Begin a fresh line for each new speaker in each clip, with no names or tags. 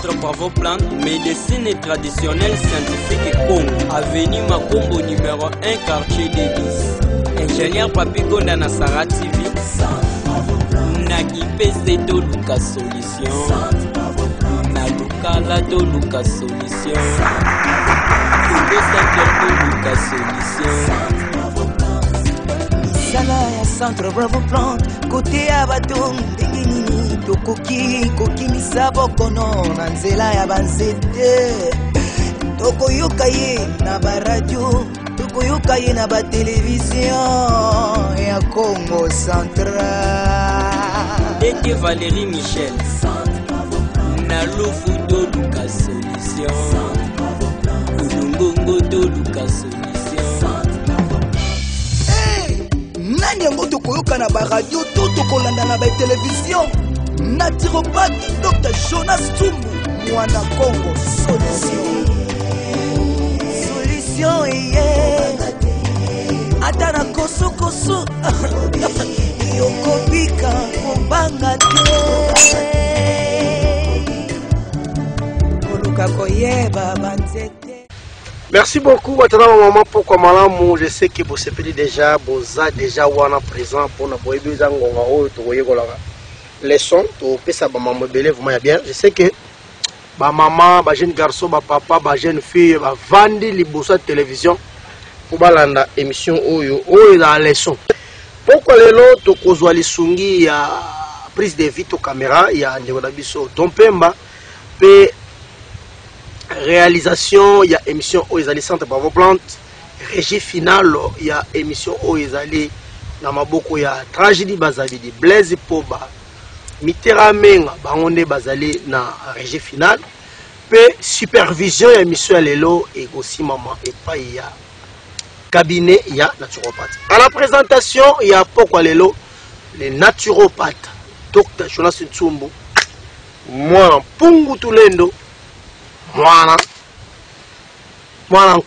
Centre Bravo Plante, médecine traditionnelle scientifique Congo. Avenue Makombo numéro 1, quartier Davis. Ingénieur Papi Gonda na Sarah TV. Naki PC to Luka Solution. Na Luka la to Luka Solution. Kudo Centre to Luka Solution.
Sala ya Centre Bravo Plante, côté ya bato ndingini tokoki misabo kono na nzela ya banzete. Tokoyoka ye na ba radio, tokoyoka ye na ba télévision ya Congo Central.
Dete Valérie Michel, na Lufu to Luka Solution. Kulungongo to Luka Solution.
Nani yango tokoyoka na ba radio to tokolanda na ba télévision. Naturopathe Dr Jonas Tsumbu, mwana Congo Solution. Solution Atana koso Yokobika Mbanga Koluka koyeba banzete.
Merci beaucoup, maintenant maman pour Komalamu. Je sais que vous savez déjà, vous êtes déjà présent pour nous voir des leçons. Vous pouvez ça maman belé vraiment bien. Je sais que ba maman, ba jeune garçon, ba papa, ba jeune fille, ba vandi les bourses télévision pour balanda émission oyo la leçon. Pourquoi les lots kozwa lisungi ya prise de vue to caméra ya ndeko na biso Tompemba pe réalisation, il y a émission où ils allaient Centre Bravo Plante, régie finale, il y a émission où ils allaient dans Maboko, il y a tragédie bazali de Blaise Poba, Mitterramenga, Baronde bazali dans régie finale, puis supervision, il y a émission Lelo et aussi maman et pas il y a cabinet, il y a naturopathe. À la présentation, il y a pourquoi Lelo, les naturopathes, Dr Jonas Tsumbu, moi Pungu Tulendo. Mwana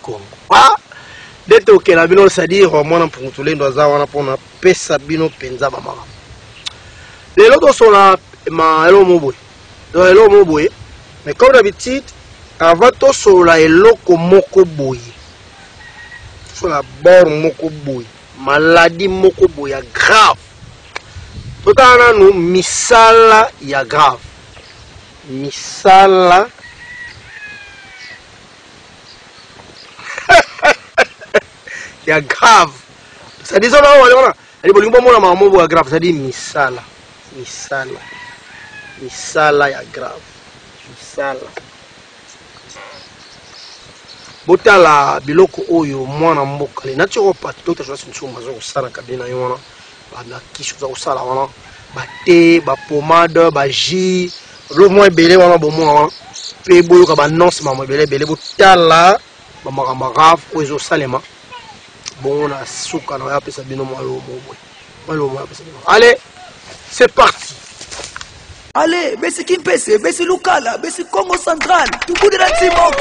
Congo. Ah, dès que la bino c'est-à-dire mwana Pungutulendo aza wana pona pesa bino penza ba mama. Les lotos sont là ma elo moboy. Donc elo moboy. Mais comme d'habitude, avant to so la eloko moko boy. So la bord moko boy. Maladie moko boy ya grave. Totana no misala ya grave. Misala ya grave. Ça dit ça là, voilà. Elle dit bon moi maman boy grave, ça dit misala ya grave. Misala. Botala biloko oyo mwana mboka le naturopathe Dr Jonas Tsumbu zo sala kabina yona. Ba na kisho za sala wana. Ba thé, ba pommade, ba jus, lo moins belé wana bo moi. Pe boyo ka ba nonce maman belé botala ba makamba grave oyo salema. Bon, on a souka, on a appelé ça bien au moins. Allez, c'est parti.
Allez, Bessi Kimpese, Bessi Lukala, Bessi Congo Central, tout le monde est dans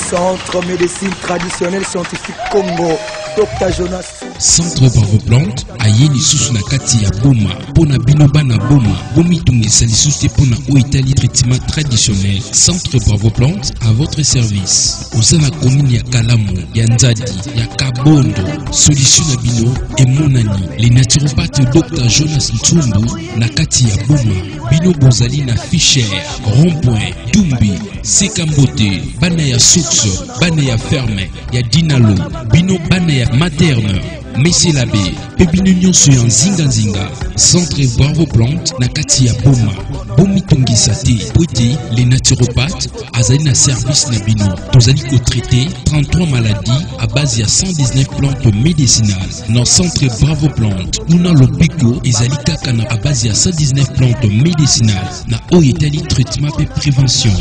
Centre médecine traditionnelle scientifique Congo, Dr Jonas.
Centre Bravo Plante, ayeni susu na kati ya boma, pona binoba na boma, bomi tungesa lisusu pona oitali traitement traditionnel. Centre Bravo Plante à votre service. Ozana commune ya Kalamu, ya Nzadi, ya Kabondo, solution na bino et monani. Les naturopathes Dr Jonas Tsumbu na kati ya boma, bino bozali na Fischer, Rond-Point, Dumbi, Sekambote, bana ya Soukso, bana ya Ferme, ya Dinalo, bino bana ya Materne. Messie Labé, Pébino Nyonso en Zinga, Centre Bravo Plante, Nakati ya Boma, Bomi Tungisate, Pouete, les naturopathes, Azali na service Nabino, Tozali ko traité 33 maladies à base de 119 plantes médicinales. Dans Centre Bravo Plante, nous avons le Biko et Zali Kakana à base de 119 plantes médicinales. Na Oyetali traitement et prévention.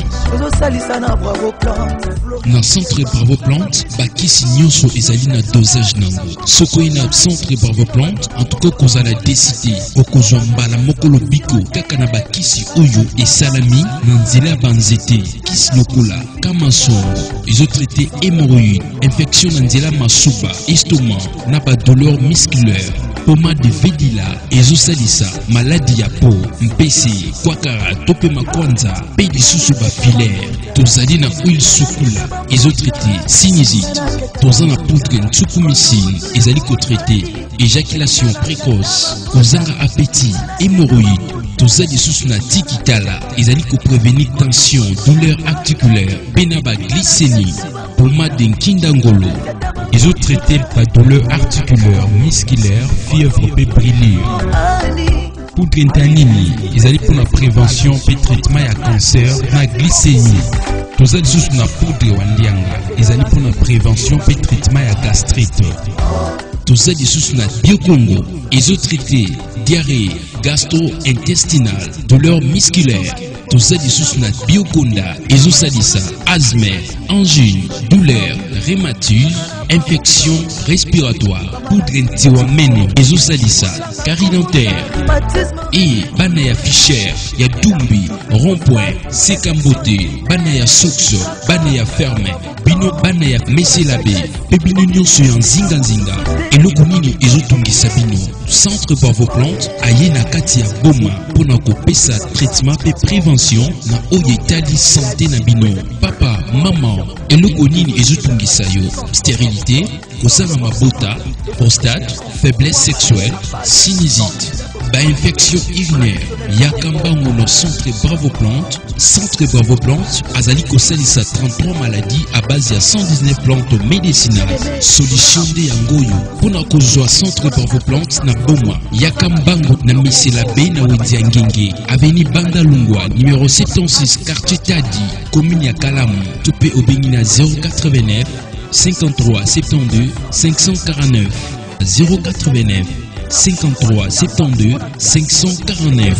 Dans Centre Bravo Plante, Bakisi Nyonso et Zali na dosage nango. Soko na Centre Bravo Plante, en tout cas qu'on a décidé, Okozamba la Mokolo Biko, Kakana Bakisi Oyo et Salami, Nanzela Banzete, Kis Lokola, masongo, ils ont traité hémorroïdes, infection nanzela masuba, estomac, n'a pas douleur musculaire, pomade de vedila, ezosalisa, maladie ya peau, mpese, kwakara, tope makwanza, pedi susuba filaire, tozali na huile sukula, ils ont traité sinusite, tozan na poudre nsukumicine, ils allaient traité éjaculation précoce, kozanga appétit, hémorroïdes, tozali sous na tikitala, ils allaient prévenir tension, douleur articulaire, benaba glycémie, pomade d'Nkindangolo. Ils ont traité par douleur articulaire, musculaire, fièvre et brûlure. Pour Grentanini, ils allaient pour la prévention et traitement à cancer, la glycémie. Tous les sous na poudre wandianga, ils allaient pour la prévention et traitement à gastrite. Tous les sous na biocongo, ils ont traité diarrhée, gastro-intestinale, douleur musculaire. Tous les sous na bioconda, ils ont salissa, asthme, angine, douleur, rhumatisme, infection respiratoire, poudre ntiwamene, ils ont salissa, carie dentaire. Et banaya fichère, ya dumbi, rond-point, sekambote, banaya soukso, banaya ferme, bino banaya meselabe, pebino nyonso ya nzinga nzinga, eloko nini ezotungisa bino. Centre par vos plantes, aye na kati ya boma, pona kopesa traitement pe prévention na oye tali santé na bino. Papa, maman, eloko nini ezotungisa yo. Stérilité, kosala mabota, prostate, faiblesse sexuelle, sinusite. Infection urinaire, Yakambango no centre Bravo Plante, centre Bravo Plante, Azali Kosalisa 33 maladies à base de 119 plantes médicinales, solution de Yangoyo, Ponako Zoa centre Bravo Plante na Boma, Yakambango na Miselabe na Wediangenge, Avenue Banda Lungwa, numéro 76, quartier Tadi, commune Yakalamu, Topé Obengina 089 53 72 549 089 53 72 549.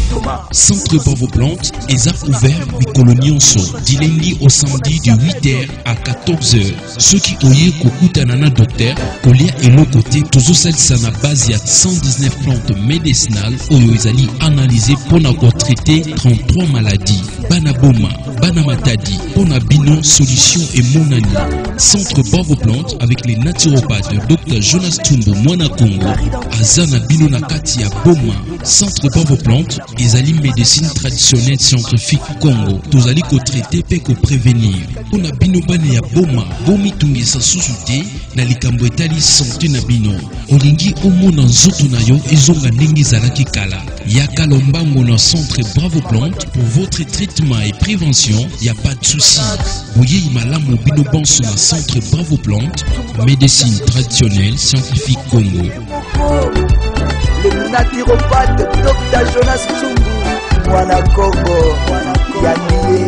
Centre Bravo Plante, les arts ouverts du colonionso, du lundi au samedi de 8h à 14h. Ceux qui oye Kokutanana docteur, Kolia et l'autre côté, toujours celle qui na base de 119 plantes médicinales, Oyoizali analysées pour traiter 33 maladies. Banaboma, Banamatadi, Ponabino, Solution et Monani. Centre Bravo Plante avec les naturopathes Dr Jonas Tumbo Mwana Congo, Azana Bino Nakati ya Boma. Centre Bravo Plante, Ezali médecine traditionnelle scientifique Congo. Tozali ko traiter pe ko prévenir. Pona bino bane ya Boma, bomi tungisa susute na likambo etali santé na bino. Olingi omona nzoto na yo ezonga ndenge zalaki kala. Yaka lombango na centre Bravo Plante pour votre traitement et prévention, y a pas de souci. Boye malamu bino banso na centre Bravo Plante, médecine traditionnelle scientifique Congo.
Le naturopathe Dr Jonas Tumbu, Mwana Congo, Yannié,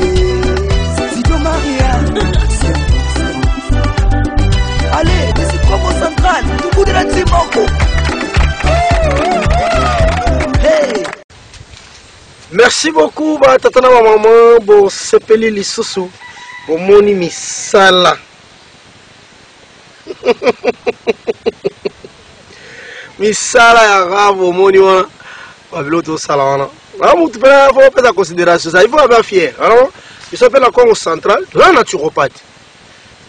Sido Maria. Allez, ici Congo Central, tout de la Timoko. Hey!
Merci beaucoup, Tatana Maman, bon sepeli lisusu, bon moni misala. Misala ya ravo moni wana, babiloto sala wana. Vraiment, tu peux avoir en considération ça, il faut avoir fier. Alors, il s'appelle la Congo centrale, la naturopathe.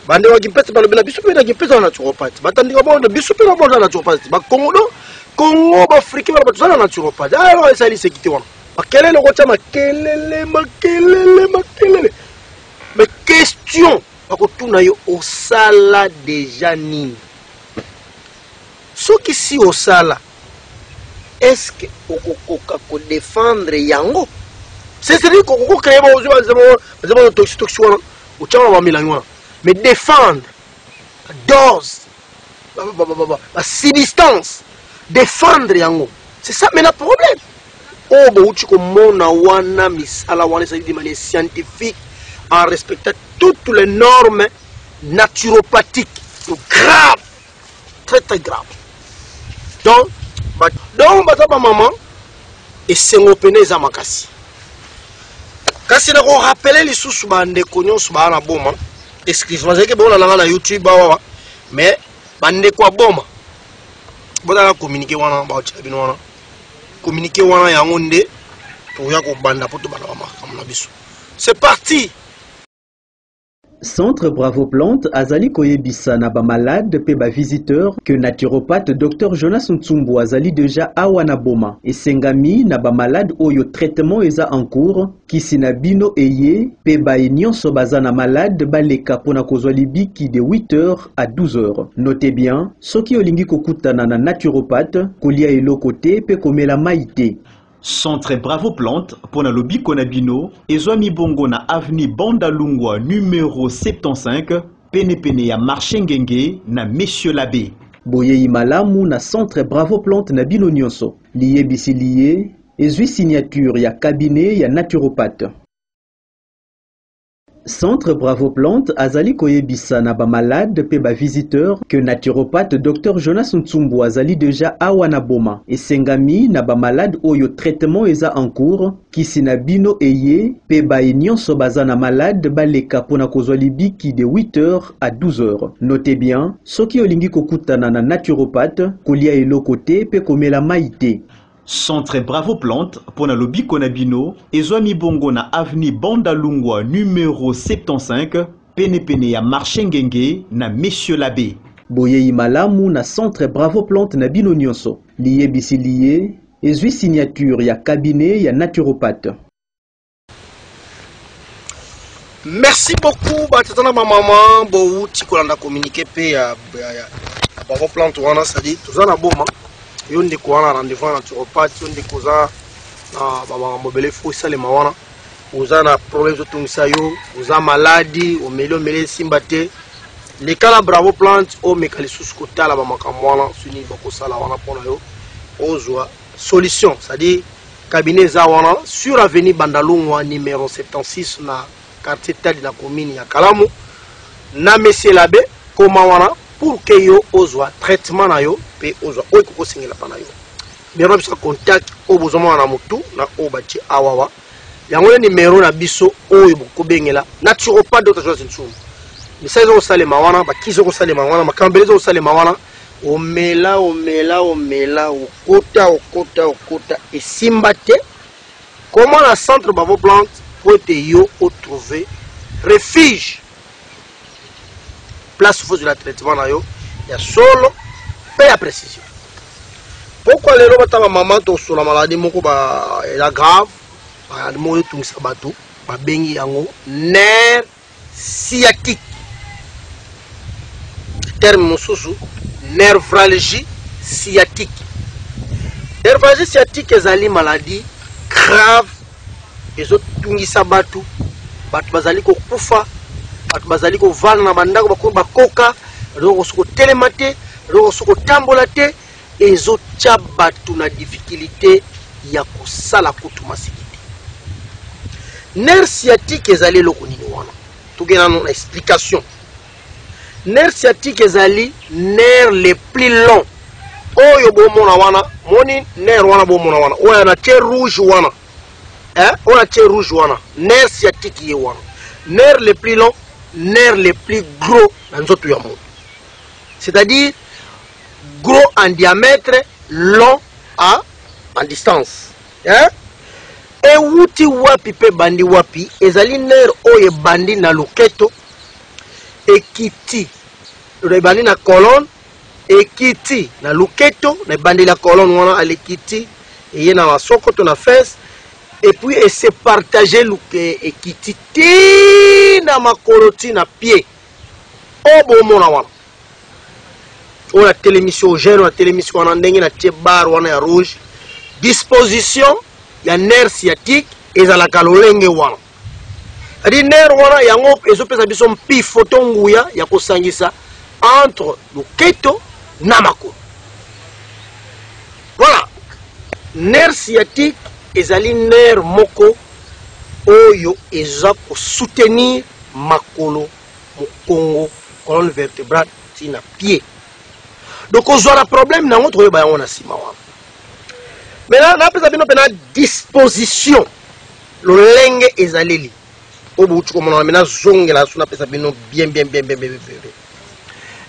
Bande wa gipete balobela bisupe na gipete na naturopathe. Batandika bonde bisupe na bonde naturopathe. Ba Congo no, Congo ba Afrique ba batuzana naturopathe. Alors, ça li sekiti wana. Makelele kocha makelele. Mais question, bakotuna yo osala déjà nini? Ce qui si osala, est-ce que on défendre yango? C'est-à-dire qu'on crée des toxiques, mais défendre dose, la distance, défendre yango. C'est ça mais le problème. Oh, bah, tu commandes wana misala wana c'est de manière scientifique en respectant toutes les normes naturopathiques. Grave, très très grave. Donc, bataba maman et c'est mon pénèse à ma casse. Quand c'est qu'on rappelle les sous bande cognon sous bana boma, excuse-moi, c'est que bon on a YouTube bawa, mais bande quoi boma. Bon on a communiqué wana ba chabino wana. Communiqué wana ya ngonde pour ya ko banda poto bana mama comme na biso. C'est parti.
Centre Bravo Plante azali koyebisa na ba malade pe ba visiteur que naturopathe Dr Jonas Ntsumbu azali déjà awa na boma esengami na ba malade oyo traitement eza en cours kisi na bino eye pe ba nyonso baza na malade baleka pona kozwa libiki de 8h à 12h. Notez bien, soki olingi kokutana na naturopathe kolia eloko te pe komela maite.
Centre Bravo Plante pour na lobi konabino ezwami bongo na avenue Bandalungwa numéro 75 pene ya marché ngenge na Monsieur Labbé.
Boyei malamu na Centre Bravo Plante na bino nyonso liye bisi liye ezwi signature ya cabinet ya naturopathe. Centre Bravo Plante azali koyebisa na ba malade pe ba visiteur que naturopathe Dr Jonas Ntsumbu azali déjà awa na boma esengami na ba malade oyo traitement eza en cours kisi na bino eye pe ba nyonso baza na malade baleka pona kozwa libiki de 8h à 12h. Notez bien, soki olingi kokutana na naturopathe kolia eloko te pe komela maite.
Centre Bravo Plante pour na lobi konabino ezwami bongo na avenue Bandalungwa numéro 75 pene ya marché ngenge na Monsieur Labbé.
Boyei malamu na Centre Bravo Plante na bino nyonso liye bisi liye ezwi signature ya cabinet ya naturopathe.
Merci beaucoup batatana ma maman bo uti kolanda communiquer pe ya Bravo Plante wana sadi tozana boma yo ndeko wana rendez-vous na naturopathe yo ndeko za na baba mobele fo salema wana oza na problème zotungisa yo oza maladi omele simba te le kala Bravo Plante o mekali susu kotala ba makambo wana suni bakosala wana pona yo ozwa solution, c'est-à-dire cabinet za wana sur avenue Bandalungwa numéro 76 na quartier Tali na commune ya Kalamu na Monsieur Labbé koma wana pour que yo ozwa traitement na yo pe ozwa oyo koko sengela pa na yo bien bisa contact o bozoma na mutu na o bachi awawa yango le numéro na biso oyo boko bengela naturopathe Dr Jonas Ntsumbu misazo ko salema wana bakizo ko salema wana makambelezo ko salema wana omela okota esimba te comment la Centre Bravo Plante pour te yo trouver refuge place fausse de la traitement na yo ya solo pe ya précision. Pourquoi les robots ta maman to sur la maladie moko ba la grave ba mo tungisa bato ba bengi yango nerf sciatique. Terme mosusu nervralgie sciatique. Nervralgie sciatique ezali maladie grave ezo tungisa bato bazali ko kufa bato bazali ko vala na bandako bakoka roko soko telemate roko soko tambola te ezo tia bato na difficulté ya kosala kutu masikiti. Nerf sciatique ezali loko nini wana tugena na explication. Nerf sciatique ezali nerf le plus long oyo bomona wana moni nerf wana bomona wana oyo na tie rouge wana oyo na tie rouge wana nerf sciatique ye wana nerf le plus long nerf le plus gros na nzoto ya moto, c'est-à-dire gros en diamètre, long en distance. Et wuti wapi pe bandi wapi ezali nerf oyo bandi na loketo ekiti le bandi na colonne ekiti na loketo na bandi la colonne wana alekiti et na masokoto na fesse et puis et se partager luke ekiti ti na makoroti na pied obo mona wana on a télémission jeune on a télémission wana ndenge na tie bar wana ya rouge disposition ya nerf sciatique ezalaka lolenge wana adi nerf wana yango ezopesa biso mpi photo nguya ya kosangisa entre loketo na makolo. Voilà, nerf sciatique ezali nerf moko oyo eza ko soutenir makolo mokongo colonne vertébrale tina pied. Donc on a un problème dans notre ba on a sima wana. Maintenant na pesa bino pena disposition lolenge ezaleli obu comme on a maintenant zongela suna pesa bino bien.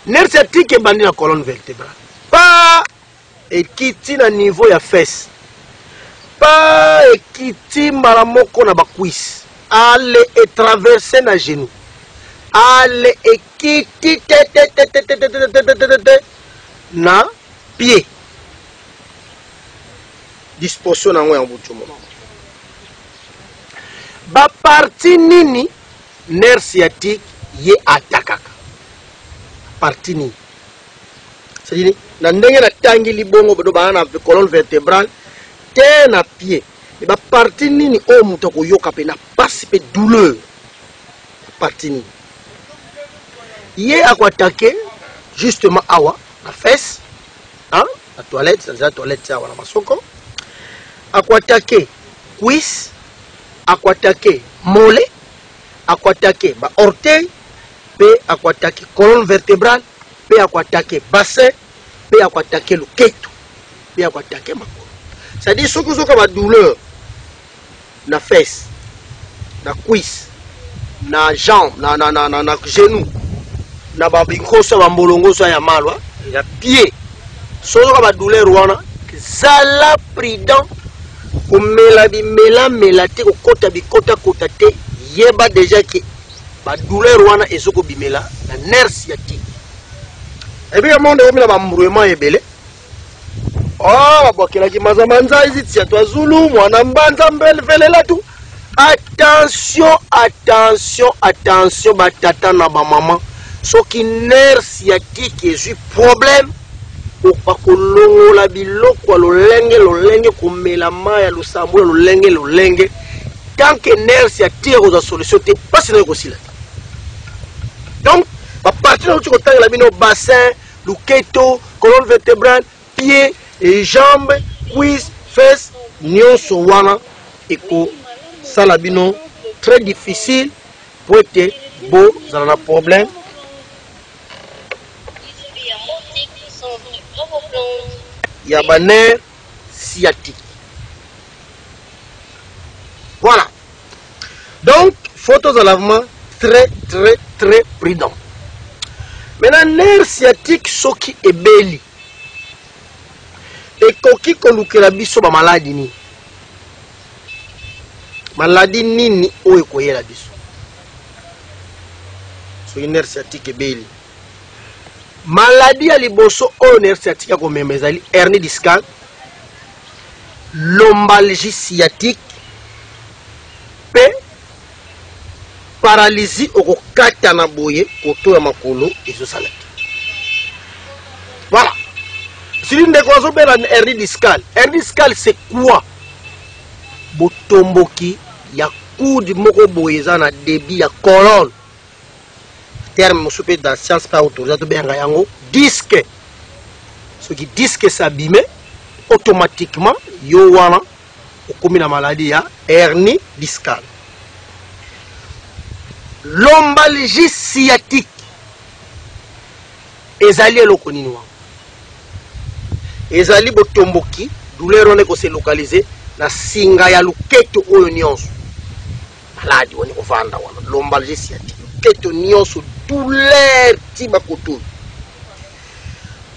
Nerf sciatique est bandé dans la colonne vertébrale. Pas ekiti na niveau ya fesse. Pas ekiti maramoko na ba cuisse. Aller et traverser na genou. ale ekiti na pied disposition nango ya butumo ba parti nini nerf sciatique ye atakaka parti nini c'est-à-dire na ndenge na tangi libongo bedo bana na colonne vertébrale te na pied et ba parti nini o muto ko yoka pe na passe pe douleur parti nini ye akwatake justement awa la fesse hein la toilette c'est la toilette ça wala masoko akwatake cuisse akwatake mollet akwatake ba orteil pe akwatake colonne vertébrale pe akwatake bassin pe akwatake loketo pe akwatake makolo c'est-à-dire ce que vous avez douleur na fesse na cuisse na jambe na genou na babinkoso ba mbolongoso ya malwa ya pied so vous avez douleur wana zala prudent komela bimela te kokota bikota kota te yeba déjà que ba douleur wana ezoko bimela na nerf sciatique et bien monde omina ba mbrouement ebele oh bakela ki mazamanza iziti ya twazulu mwana mbanza mbele velela tu attention batata na ba maman soki nerf sciatique ezui problème opakolongola biloko lolenge komela maya losambo lolenge tant que nerf sciatique oza solution te pasi na ekosila donc ba partir na tu kotanga la bino bassin loketo colonne vertébrale pied et jambes cuisse fesse nyonso wana eko sala bino très difficile pour être beau dans un problème il y a un nerf sciatique. Voilà. Donc, photos de lavement très prudent. Maintenant, nerf sciatique, ce qui est belli. Et coquille qu'on nous crée biso ba maladie ni. Maladie ni o ekoye la biso. So nerf sciatique est belli. Maladie à liboso o nerf sciatique ko memezali hernie discale, lombalgie sciatique, pe paralysie au kata na boye koto ya makolo ezo salati. Voilà. Si l'une des causes de la hernie discale c'est quoi? Botomboki ya coude moko boye za na débit ya colonne. Terme soupé dans science pas autorisé to benga yango disque. Ce qui disque s'abîme automatiquement yo wana okomi na maladie ya hernie discale. Lombalgie sciatique ezali eloko nini wa ezali botomboki douleur on ko se localiser na singa ya luketo oyo nyonso maladi woni ko vanda wana lombalgie sciatique luketo nyonso douleur tiba koto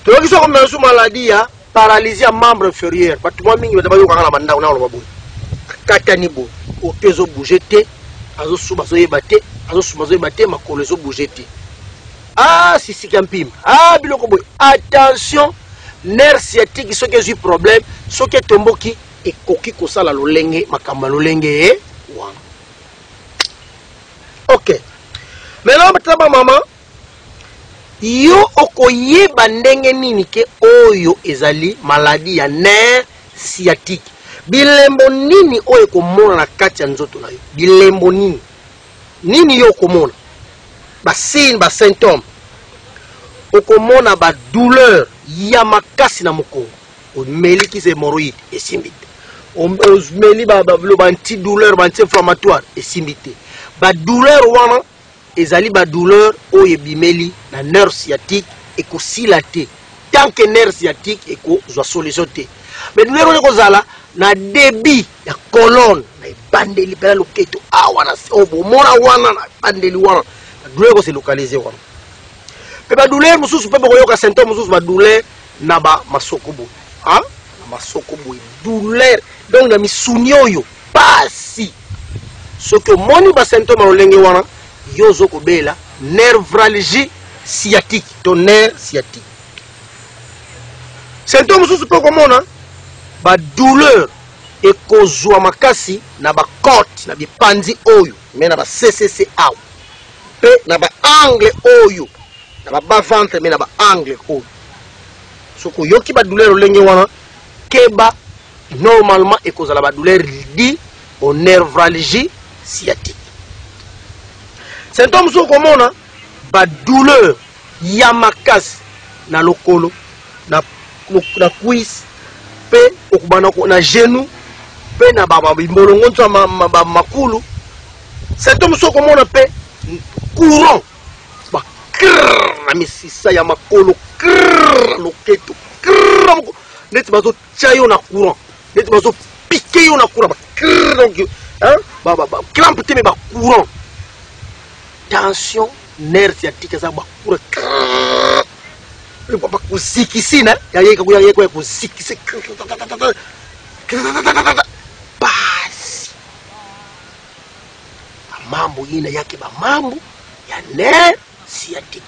to ki so ko mensu maladie ya paralysie ya membre inférieur batu mo mingi batabayo kanga na banda ona lo babu katani bo otezo bouger te azo suba so yebate azo suba so yebate makolo zo bouger te ah si kampim ah biloko boy attention nerf sciatique ce que j'ai problème ce que tomboki et koki ko sala lolenge makamba lolenge wana OK maintenant bataba mama yo okoyeba ndenge nini ke oyo ezali maladie ya nerf sciatique bilembo nini oyo komona na kati ya nzoto na yo bilembo nini yo komona ba signe ba symptôme okomona ba douleur ya makasi na moko omeli ki hémorroïde esimbite omeli ba antidouleur ba anti-inflammatoire esimbite ba douleur wana ezali ba douleur oyo bimeli na nerf sciatique ekosila te tant que nerf sciatique ekozwa solution te mais douleur oyo ekozala na débit ya colonne na ebandeli pela loketo awa na obomona wana na ebandeli wana na douleur ekose localiser wana pe ba douleur mususu pe boyoka symptôme mususu ba douleur na ba masokobo hein na masokobo douleur donc na misuni oyo pasi ce que moni ba symptôme lolenge wana yozo ko bela névralgie sciatique, ton nerf sciatique. Symptômes sous peut comment ba douleur et kozwa makasi na ba côte na bipandi oyo mais na ba CCC aw pe na ba angle oyo na ba ventre mais na ba angle oyo soko yoki ba douleur lenge wana keba normalement et kozala ba douleur di au névralgie sciatique. Symptômes sous comment ba douleur ya makasi na lokolo na cuisse pe okubana na genou pe na baba bimbolongo ntwa makulu. Symptômes soko mona pe courant ba krrr na misisa ya makolo krrr loketo krrr neti bazo chayo na courant neti bazo piquer yo na courant ba krrr donc hein ba crampe te me ba courant. Tension nerf sciatique ça ba courant krrr papa kusikisi na yayeka kuyayeka kusikisi basi mambo yina yake ba mambo ya nerf sciatique.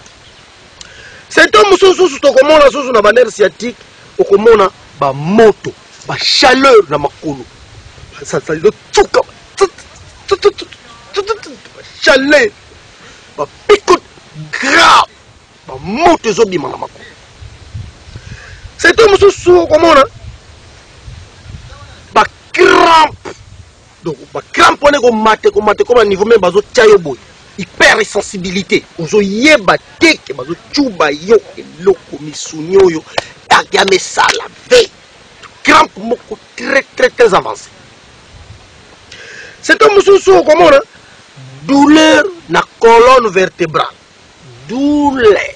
Symptômes sous tokomona sous na ba nerf sciatique okomona ba moto ba chaleur na makolo ça le tuka chaleur ba picote grave ba moto ezobima na makolo. Symptômes sous comment ba crampe donc ba crampe on est comme mate comme niveau même bazo chayo boy hypersensibilité ozo yeba teke bazo chuba yo eloko misunyo yo takame sala ve crampe moko très avancé. Symptômes sous comment douleur na colonne vertébrale douleur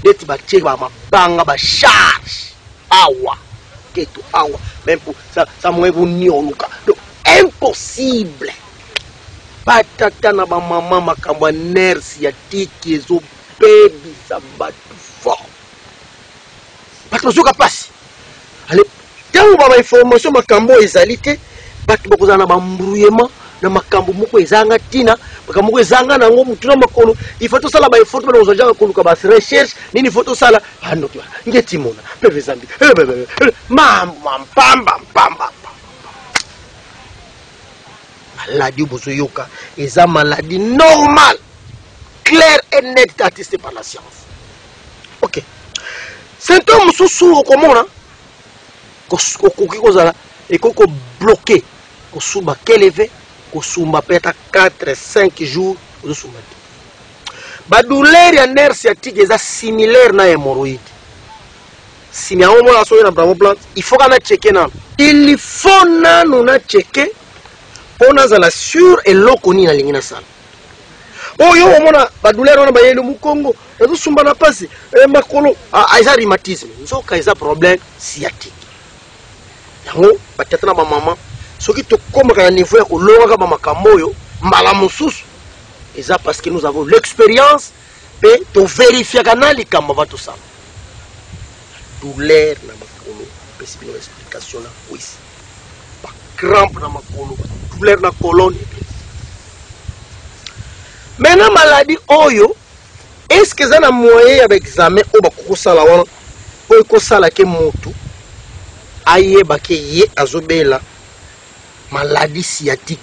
deti ba check ba mabanga ba charge awa keto awa même pour ça moi vous ni oluka donc impossible batata na ba mama makambo nerf sciatique ezo baby sa batu fort parce que soka passe allez tant ba information makambo ezalité batu bakoza na ba mbrouillement na makambo moko ezanga tina makambo moko ezanga nango mutuna makolo il faut tout ça là ba effort ba ozaja ko luka ba recherche nini faut ça là ando tu ngeti mona peve zambi pamba maladie bozoyoka eza maladie normale claire et nette attestée par la science. OK, symptômes sous comment ko kozala et ko bloqué ko suba kelevé kosumba peta 4-5 jours kosumba. Ba douleur ya nerf sciatique eza similaire na hémorroïde. Si na omo la soyo na Bravo Plant, il faut qu'on a checké na. Il faut na nous checker pour na la sur et lokoni na lingina sala. Oyo omona ba douleur ona ba yelo mukongo, ezo sumba na pasi, makolo aiza rhumatisme, nzoka eza problème sciatique. Yango peut-être na ba maman ce qui te comme à un niveau où l'on a makamoyo mbala mususu et ça parce que nous avons l'expérience et to vérifier canal comme va tout ça douleur na makolo possible explication là oui pas crampe na makolo douleur na colonne. Maintenant maladie oyo est-ce que ça na moyen avec examen au bakoko sala wana o ko sala ke motu aye bake ye azobela maladie sciatique?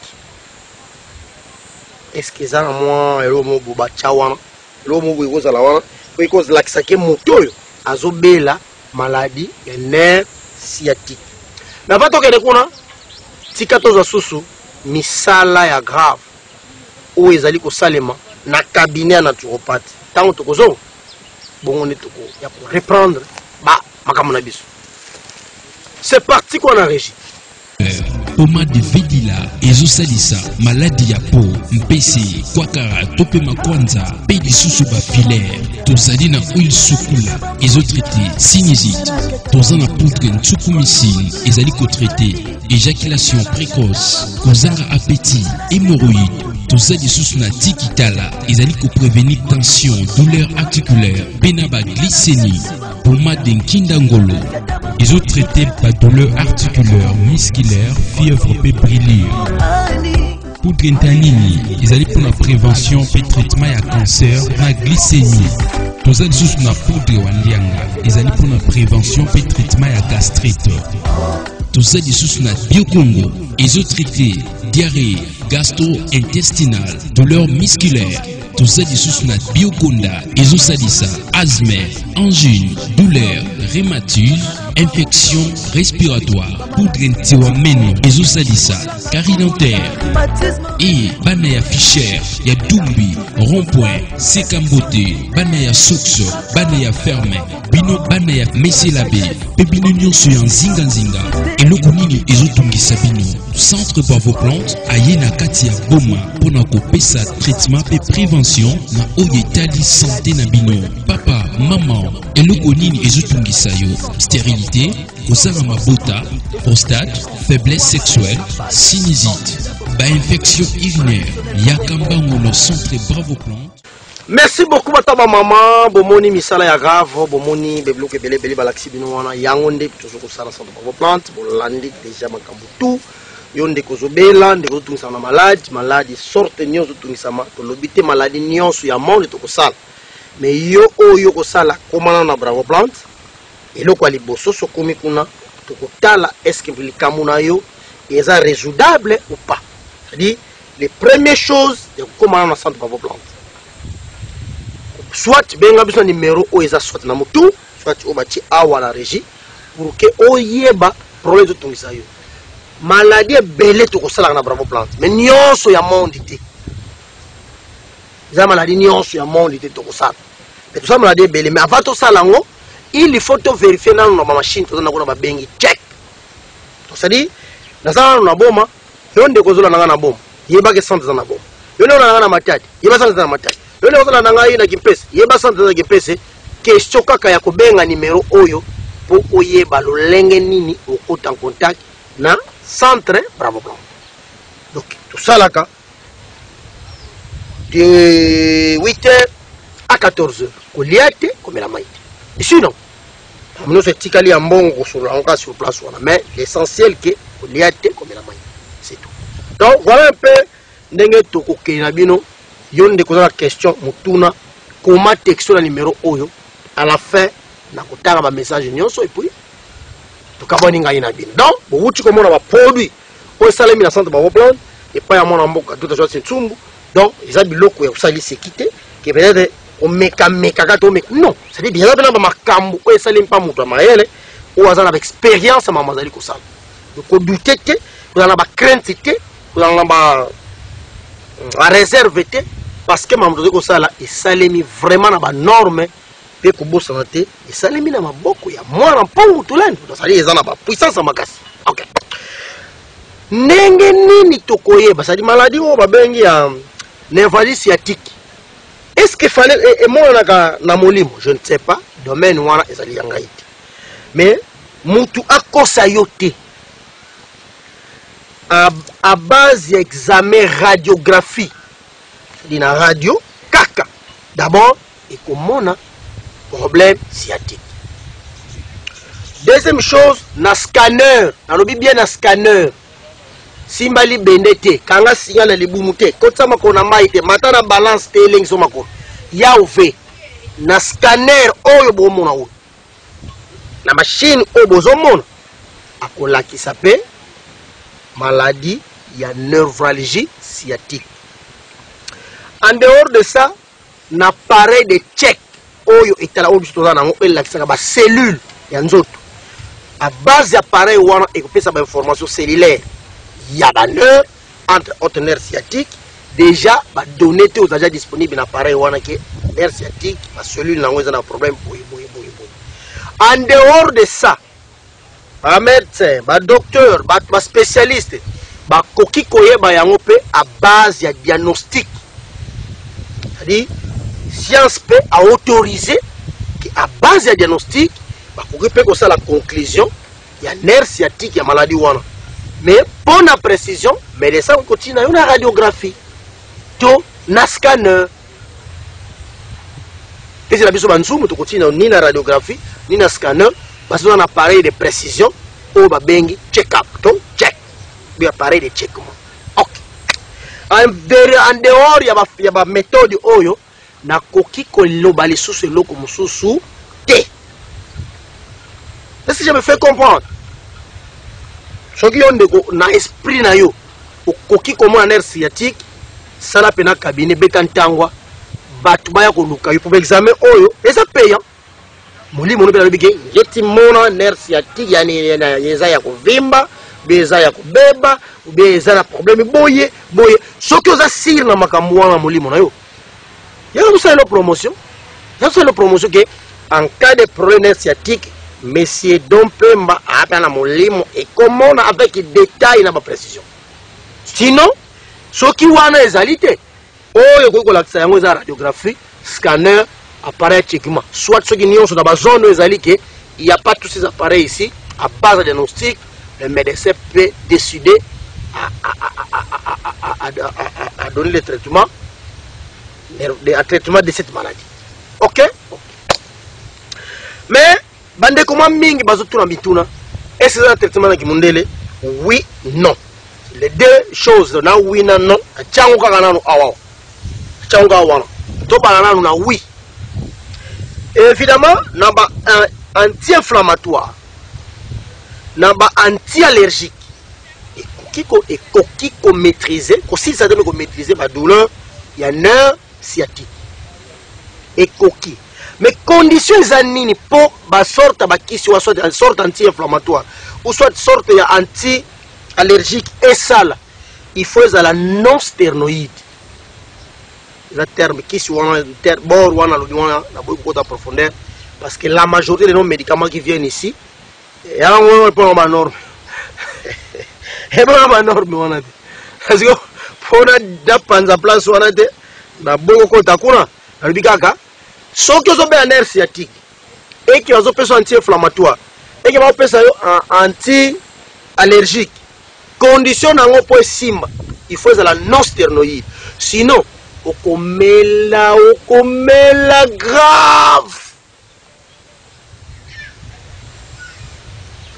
Est-ce que ça moi elo mo boba chawana elo mo bo kozala wana ko cause la kisake motoyo azobela maladie ya nerf sciatique? Na vato kende kuna tika toza susu misala ya grave o ezali ko salema na cabinet ya naturopathe tango tokozo bongo ne toko ya ko reprendre ba makambo na biso. C'est parti qu'on a régi.
Pomade de Vedila, ezosalisa, maladie ya peau, mpese, kwakara, tope makwanza, pedi susuba filaire, tozali na huile sukula, ezotraité, sinusite, tozana poudre nsukumicine, ezali kotraité, éjaculation précoce, kozanga appétit, hémorroïde, tozali susuna tikitala, ezali ko prévenir tension, douleur articulaire, penaba glycémie, pomade nkindangolo, ezotraité par douleur articulaire, musculaire, fièvre fébrile. poudre ntanini ezali pour la prévention pe traitement ya cancer na glycémie. Tozali lisusu na poudre wa ndianga ezali pour la prévention pe traitement ya gastrite. Tozali lisusu na biocongo ezotraité diarrhée gastro-intestinale, douleur musculaire. Tozali lisusu na bioconda ezosalisa asthme, angine, douleur rhumatisme, infection respiratoire. Poudre ntiwameno ezosalisa carie dentaire et bana ya fichère ya dumbi rond-point sekambote bana ya soxo bana ya ferme bino bana ya meselabe pe bino nyonso ya nzinga eloko nini ezotungisa bino. Centre Bravo Plante aye na kati ya Boma mpona kopesa traitement pe prévention na oyo etali santé na bino. Papa mama eloko nini ezotungisa yo? Stérilité, kozala mabota, prostate, faiblesse sexuelle, sinusite, infection urinaire, yakambango le centre Bravo Plante.
Merci beaucoup bataba maman, bomoni misala ya grave, bomoni bebloke bele balaksi bino wana yangonde toujours ko sala centre Bravo Plante, bolandi déjà makambo tout. Yonde kozobela ndeko tungisa na malade sorte nyonso tungisama to lobité maladie nyonso ya monde to kosala. Mais yo oyo kosala komana na Bravo Plante eloko ali boso sokomi kuna to kotala est-ce que likamuna yo est résoudable ou pas. C'est-à-dire les premières choses de komana na centre Bravo Plante. Soit benga biso numéro o eza soit na mutu, soit o bati awa la régie pour que oyeba problème to tungisa yo. Maladie belé to kosala na Bravo Plante. Mais nyonso ya monde te. Za maladie nyonso ya monde te to kosala. Mais tout ça maladie belé mais avant to sala ngo il faut te vérifier na ma machine to na ko na ba bengi check. To sadi na za na boma yonde kozola na boma. Yeba ke centre na boma. Yonde na matati. Yeba centre na matati. Yonde kozola na ngai na kimpese. Yeba centre na kimpese. Question kaka ya kobenga numéro oyo po oyeba lolenge nini okota en contact na centre Bravo Plante. Donc tout ça là de 8h à 14h koliate comme la maïte. Et sinon nous c'est tikali en bon sur place mais l'essentiel que koliate comme la maïte. C'est tout. Donc voilà un peu ndenge toko kena bino yonde ko la question mutuna comment texto le numéro oyo à la fin na kotanga ba message nyonso et puis donc, vous comment on va produit au salami la centre Bravo Plante et pas à mon amboka tout à fait tsumbu donc ils ont biloko ya sali se quitter que peut-être on meka non c'est dire déjà dans makambo au salami pas mutu maele ou azana expérience maman zali ko sala donc douter te vous en ba crainte te vous en ba réserve te parce que maman zali ko sala et salami vraiment na ba norme pe kubosa na te esalemi na maboko ya mwana mpongu tulani tosali ezana ba puissance makasi. OK, ndenge nini tokoyeba sadi maladie o babengi ya nervalie sciatique est-ce que fallait et mona na molimo je ne sais pas domaine wana ezali yanga ite mais mutu akosa yote à base examen radiographie dina radio kaka d'abord et komona problème sciatique. Deuxième chose, na scanner, na lobi bien na scanner. Simbali bendete, kanga signal li bumute, kotsa makona maite, matana balance teling so makona. Ya ouve. Na scanner oyo bomona o. Na machine oyo bozomona. Akola qui s'appelle maladie ya neuralgie sciatique. En dehors de ça, na appareil de check oyo etala oyo biso na ngo elakisaka ba cellule ya nzoto à base d'appareil wana ekopesa ba information cellulaire ya ba nerf entre autres nerfs sciatiques déjà ba données te aux agents disponibles na appareil wana ke nerf sciatique ba cellule na ngo eza na problème boy. En dehors de ça ba médecin ba docteur ba spécialiste ba koki koyeba yango pe à base ya diagnostic c'est-à-dire science peut a autorisé qu'à base de diagnostic, peut ça la conclusion, il y a nerf sciatique, il y a maladie wana. Mais pour la précision, mais les ça on continue une radiographie, to na scanner. Et c'est la biso banzou, tu continues ni la radiographie, ni la scanner, parce qu'on a un appareil de précision, au babengi check-up, to check, un appareil de check. Ok. En dehors, il y a ma méthode oyo na koki koloba lisusu eloko mususu te. Est-ce que je me fais comprendre? Soki on na esprit na yo koki comment en air sciatique sala pena cabinet betantangwa batu baya koluka yo pour examen oyo eza payant. Molimo no pena bige yeti mona nerf sciatique yani yeza ya kovimba beza ya kubeba beza na problème boye soki oza sir na makambo wana molimo na yo y'a une promotion que en cas de problème sciatique monsieur Dompemba a appelé à molimo et comment avec détail na précision sinon soki wana ezalité oyo ko la yango za radiographie scanner appareil checkement soit ceux qui n'y sont dans la zone où il n'y a pas tous ces appareils ici à base de diagnostic le médecin peut décider à donner le traitement de cette maladie. Ok? Mais bande comment mingi bazotuna bituna est-ce que c'est un traitement qui mondele? Oui, non. Les deux choses na oui na non chango kaka nanu awa chango awa to banana na oui. Évidemment, n'a pas anti-inflammatoire, n'a pas anti-allergique. Et qui maîtriser, si ça doit maîtriser ma douleur, il y a nerf sciatique. Et coquille. Mais conditions zanini pour ma sorte qui soit une sorte anti-inflammatoire ou soit sorte anti-allergique et sale, il faut la non stéroïde. Le terme qui soit un terme bon ou en profondeur parce que la majorité des médicaments qui viennent ici et on pas ma norme et pas ma norme parce que pour la panza place on a des na beaucoup takuna na bikaka ceux qui ont un nerf sciatique et qui ont un anti-inflammatoire et qui ont un anti-allergique condition n'ango pour simba il faut la non stéroïde sinon okomela grave.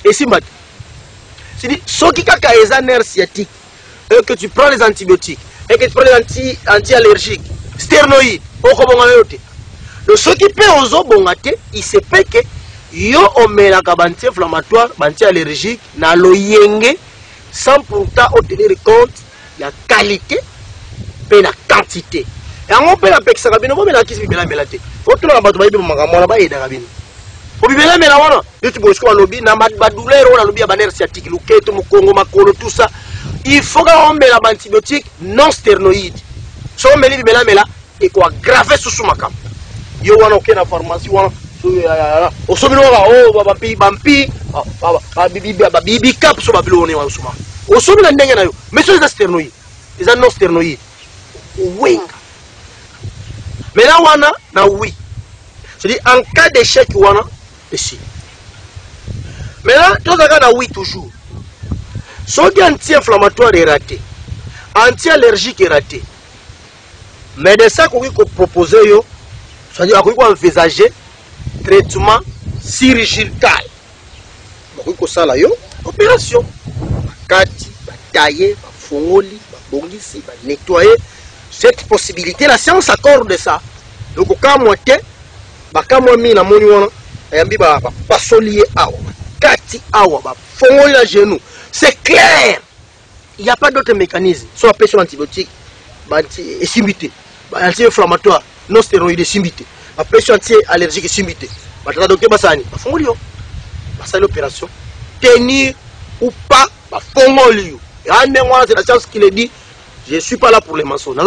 Et si mat, c'est-à-dire, ce qui a un nerf sciatique, et que tu prends les antibiotiques, et que tu prends les anti-allergiques, stéroïdes, le ce qui peut aux bongate, il se peut que yo omela anti-inflammatoire, anti-allergique, na loyenge, sans pourtant obtenir compte la qualité et la quantité. Et on peut la pexa cabine, on peut la kiss bibela melate. Faut que la bataille de magamora ba eda cabine. Au bibela melawana, tu peux squat lobby, na madouleur, on a lobby à banner sciatique, luketo, mukongo, makolo, tout ça. Il faut qu'on met la antibiotique non stéroïde. Si on met bibela mela, et quoi graver sous makam. Yo wana ok na pharmacie wana. Au sommet, oh, bampi, bibi cap sur Babylone, au sommet, la ndenge na yo. Mais c'est des stéroïdes, les non stéroïdes. Oui. Mais là, wana, na oui. C'est-à-dire, en cas d'échec, wana, ici. Mais là, tout ça, na oui toujours. Son anti-inflammatoire est raté. Anti-allergique est raté. Mais de ça qu'on propose, c'est-à-dire qu'on va envisager traitement chirurgical. On ça là, opération. Kati, tailler, fongoli, bongisi, nettoyer. Cette possibilité, la science accorde ça. Donc, quand moi, quand moi, mi na moni wana, ayambi ba pasolier awa, kati awa, ba fongoli la genou. C'est clair. Il n'y a pas d'autre mécanisme. Soit appelé sur l'antibiotique, simité, anti-inflammatoire, non stéroïde, simité. Après sur anti-allergique, simité. Maintenant, docteur Bassani, ba fongoli yo. C'est l'opération. Tenir ou pas, ba fongoli yo. Et c'est la science qui le dit. Je ne suis pas là pour les mensonges. Je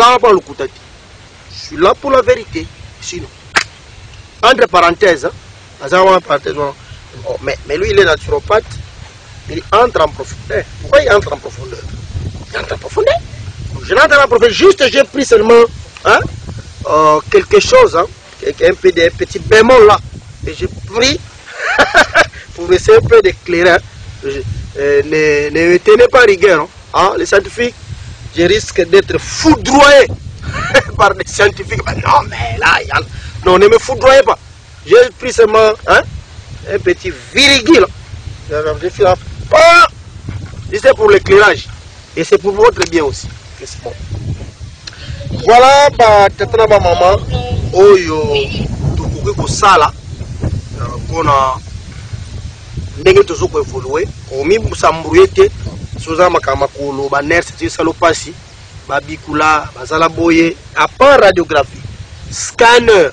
suis là pour la vérité. Sinon, entre parenthèses, mais lui il est naturopathe, il entre en profondeur. Pourquoi il entre en profondeur? Il entre en profondeur. Je n'entre en profondeur, juste j'ai pris seulement quelque chose, un peu des petits bémols là. Et j'ai pris pour essayer un peu d'éclairer. Ne tenez pas rigueur. Les scientifiques. Je risque d'être foudroyé par des scientifiques. Ben non, mais là, non, ne me foudroyez pas. J'ai pris seulement un petit virgule. J'ai fait là. C'est pour l'éclairage. Et c'est pour votre bien aussi. que c'est bon. Voilà, bah, tata ba maman, oyo, tukuki kosala, kona, ndenge tozo ko évoluer, komi musambrouete, soza makama kolo, ba nurse ti salopasi, ba bikula, bazala boye, à part radiographie, scanner,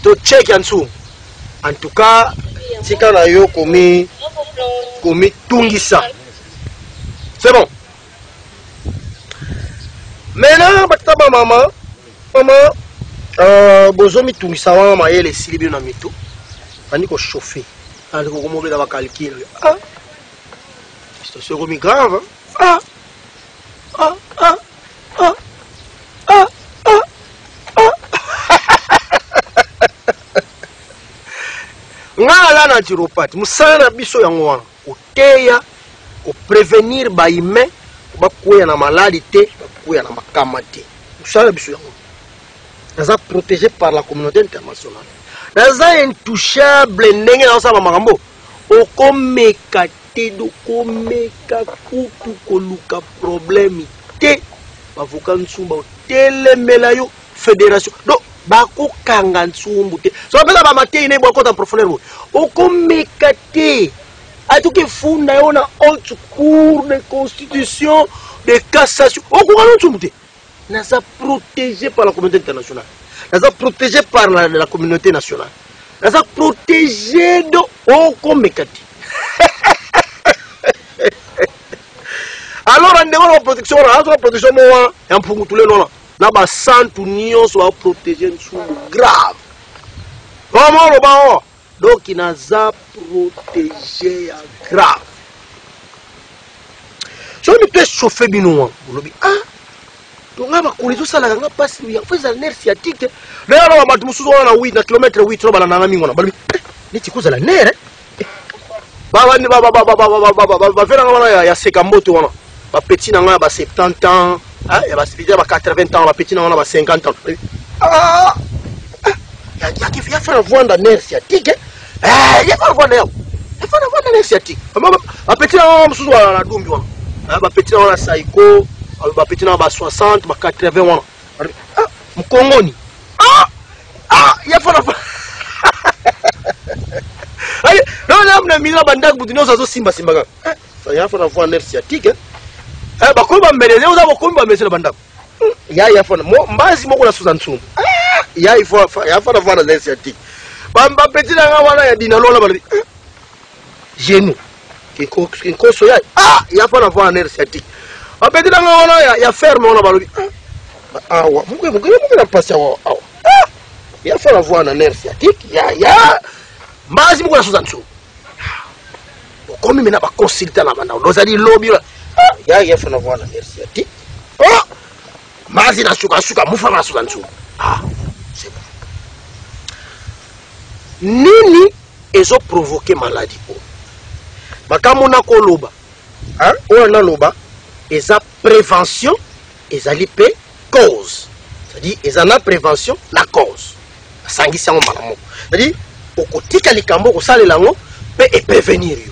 to check en dessous. En tout cas, tika na yo komi tungisa. C'est bon. Maintenant, bataba maman, bozo mi tungisa wana mayele silibi na mito. Ani ko chauffer. Ani ko komo bela ba calcul. Ah. C'est comme grave. Ah. Ah ah ah. Ah ah ah. Ngala na naturopathe, musana biso yango wana. Oteya, o prévenir ba humain, ba kuya na maladie te, ba kuya na makama te. Musana biso yango. Naza protégé par la communauté internationale. Naza intouchable ndenge na osaba makambo. Okomeka te do komeka kutu koluka problème te. Bavoka nsumba telemela yo fédération. Donc bako kanga nsumbu te. So pesa ba matei ne boko ta profondeur. Okomeka te. Atuke funda yo na haute cour de constitution de cassation. Okokanga nsumbu te. Naza protégé par la communauté internationale. Naza protégé par la communauté nationale. Naza protégé de okomeka te. Alors on demande la protection, la protection moi, et pour tous les noms là, na ba santu union soit protégé sous grave. Comment le baon? Donc il n'a pas protégé grave. Si on peut chauffer binois, vous le dites ah, donc on va couler tout ça là, on va passer il faut ça nerf sciatique. D'ailleurs on va tout on a 8 km 8 trop bala na mingo na bali. Ni tikoza la nerf. Baba ni baba faire ngana ya sekamboto wana. Ba petit nanga ba 70 ans, hein, ya ba 80 ans, ba petit nanga ba 50 ans. Ah! Ya faire vendre nerf sciatique. Ya faire vendre yo. Ya faire vendre nerf sciatique. Ba petit nanga mususu na dumbi wana. Ba petit nanga psycho, ba petit nanga ba 60, ba 80 wana. Ah, mkongoni. Ya faire Aïe, non, non, non, bandak boudino zazo simba simba. Ça y a fait avoir nerf sciatique. Bah comme mbeleze uza bokomba mbeleze bandak. Ya fa mo mbazi moko na suzantsum. Ya il faut avoir nerf sciatique. Ba petit na wana ya dinalola ba. Genou. Qui so ya. Ya fa avoir nerf sciatique. Ba petit na wana ya ferme wana ba lobi. Wa muke na passer wa. Ya fa avoir nerf sciatique. Ya Mbazi moko na suzantsum. Comme maintenant ba consulter na banda. Dozali lobby là. Ya fa na voir la nerf sciatique. Mbazi na suka mufa na suzantsum. C'est bon. Nini ezo provoquer maladie po. Makamona ko loba. On a loba eza prévention ezali pe cause. C'est-à-dire ezana prévention la cause. Sangisa mo malamu. C'est-à-dire okotika likambo kosalela ngo pe e prévenir yo.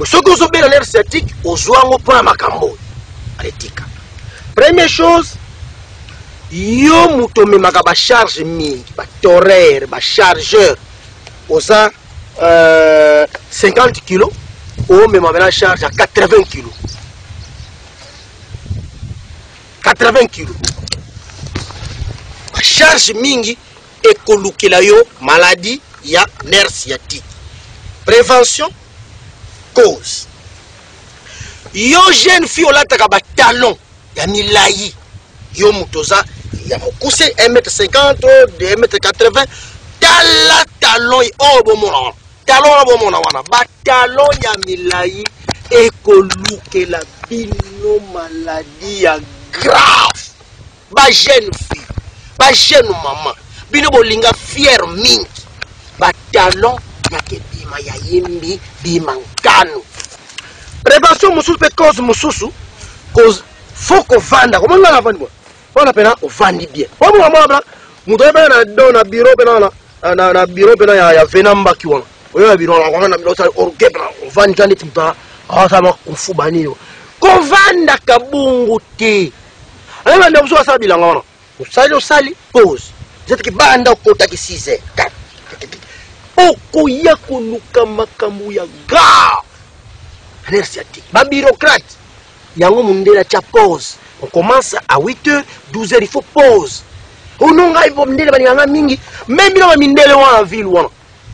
Ce que vous avez la nerf sciatique, aux oiseaux pour la makambo. Première chose, yo mutome magaba charge mingi, ba torère, ba chargeur, osa 50 kg, ou même avec la charge à 80 kg. 80 kg. Ba charge mingi et kolukela yo maladie ya nerf sciatique. Prévention cause. Yo jeune fille olataka ba talon ya milayi. Yo mutoza ya mokuse 1m50 2m80 tala talon bomona. Talon bomona wana ba talon ya milayi ekolukela bino maladie ya grave. Ba jeune fille, ba jeune maman, bino bolinga fier mingi. Ba talon yakebima ya yembi bimangano. Prévention mususu pe cause mususu cause faut qu'on vanda. Comment on va vendre? On appelle on vendre bien. Comment on va vendre? Muto be na do na bureau be na bureau be na ya venamba ki wana. Oyo na bureau na bureau sa orgebra on vendre jani timta. Ça m'a confu bani yo. Qu'on vanda kabungu te. Alors on a ça bilan on sali pause vous êtes que banda kota ki 6 heures oko ya koluka makambo ya grave anerciatique ba bureaucrate yango mundela cha pause on commence à 8h 12h il faut pause ononga ibo mndele baninganga mingi même bino ba mindele wana ville wana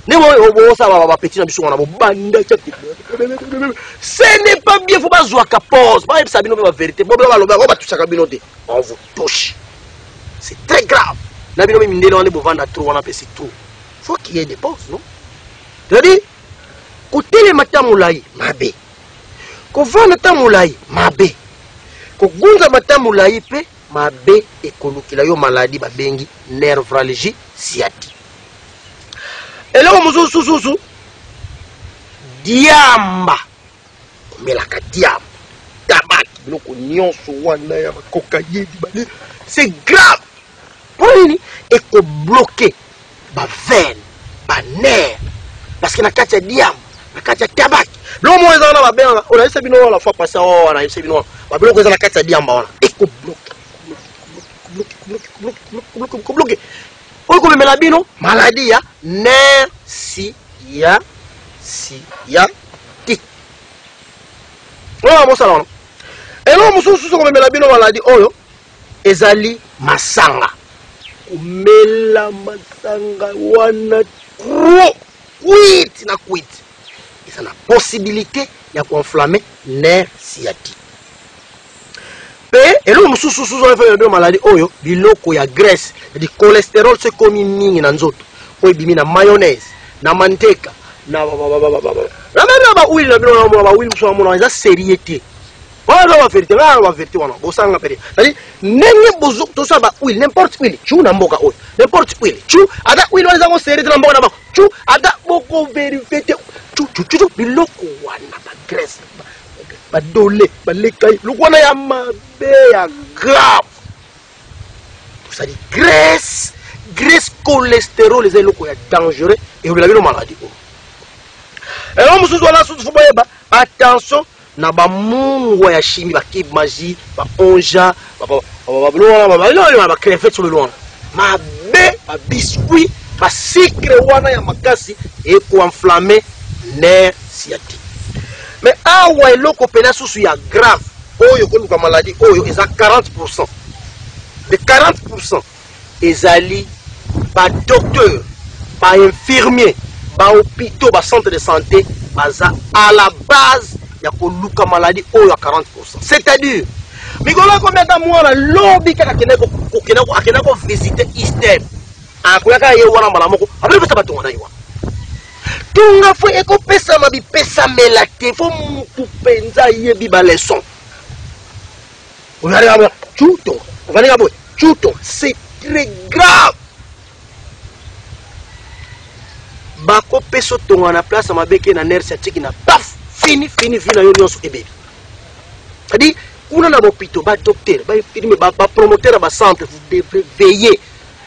nebo obosa ba petit na biso wana bo banda cha ce n'est pas bien faut pas jouer à pause pas ça bino ba vérité bo ba loba ba toucha bino te on vous touche c'est très grave na bino mindele wana bo vanda trop wana pesi trop faut qu'il y ait des pauses non c'est-à-dire côté les matamulai mabe ko vanda tamulai mabe ko gunza matamulai pe mabe ekolukila yo maladie babengi nervralgie sciatique. Et là on susu diamba melaka diamba tabac biloko nyonso wana ya cocaïne bale c'est grave pour nini eko bloquer ba veine ba nerf parce que na kati ya diamba na kati ya tabac lo mo ezana ba benga on a ese bino la fois passé on a ese bino ba biloko ezana kati ya diamba wana eko bloquer bloqué. Pour que me bino maladie ya nerf sciatique. Oh mon salon. Et là mon sous comme me bino maladie oyo ezali masanga. Kumela masanga wana trop quit na quit. Et ça la possibilité ya conflammer nerf sciatique. Et là, on fait une maladie, biloko ya graisse, du cholestérol, c'est comme mingi na nzoto. Oyo bimi na mayonnaise, na manteca, na huile na bilo na huile so mona za sérieuté. Voilà la vérité, la vérité wana. Bosanga pere. C'est-à-dire nenge bozo to sa ba huile, n'importe huile, chu na mboka oyo. N'importe huile, chu ada huile wana zango sérieuté na mboka na ba. Chu ada boko vérité. Chu biloko wana ba graisse. Badolé, balekay, le wana ya mabe ya grave. Ça dit graisse, cholestérol, les élocos ya dangereux et vous avez une maladie. Et là, nous avons attention, na ba mungu ya chimie, ba kib magie, ba onja, ba crevette sur le loin. Mabe, ba biscuit, ba sucre wana ya makasi et pour enflammer nerf sciatique. Mais awa eloko pena susu ya grave oyo koluka maladie oyo eza 40%. De 40% ezali ba docteur, ba infirmier, ba hôpitaux, ba centre de santé baza à la base ya koluka maladie oyo à 40%. C'est-à-dire mikolo combien de mois la lobby kaka akena ko visiter ISTEM. Akoyaka ye wana mala moko abele pesa batonga na yo. Tunga fo eko pesa mabi pesa melate fo mutu penza yebi ba leçon. On va aller chuto, on va aller chuto, c'est très grave. Bako peso tonga na place mabeke na nerf sciatique na paf fini na yo nyonso ebe. C'est-à-dire kuna na hôpital ba docteur ba infirmier ba promoteur ba centre vous devrez veiller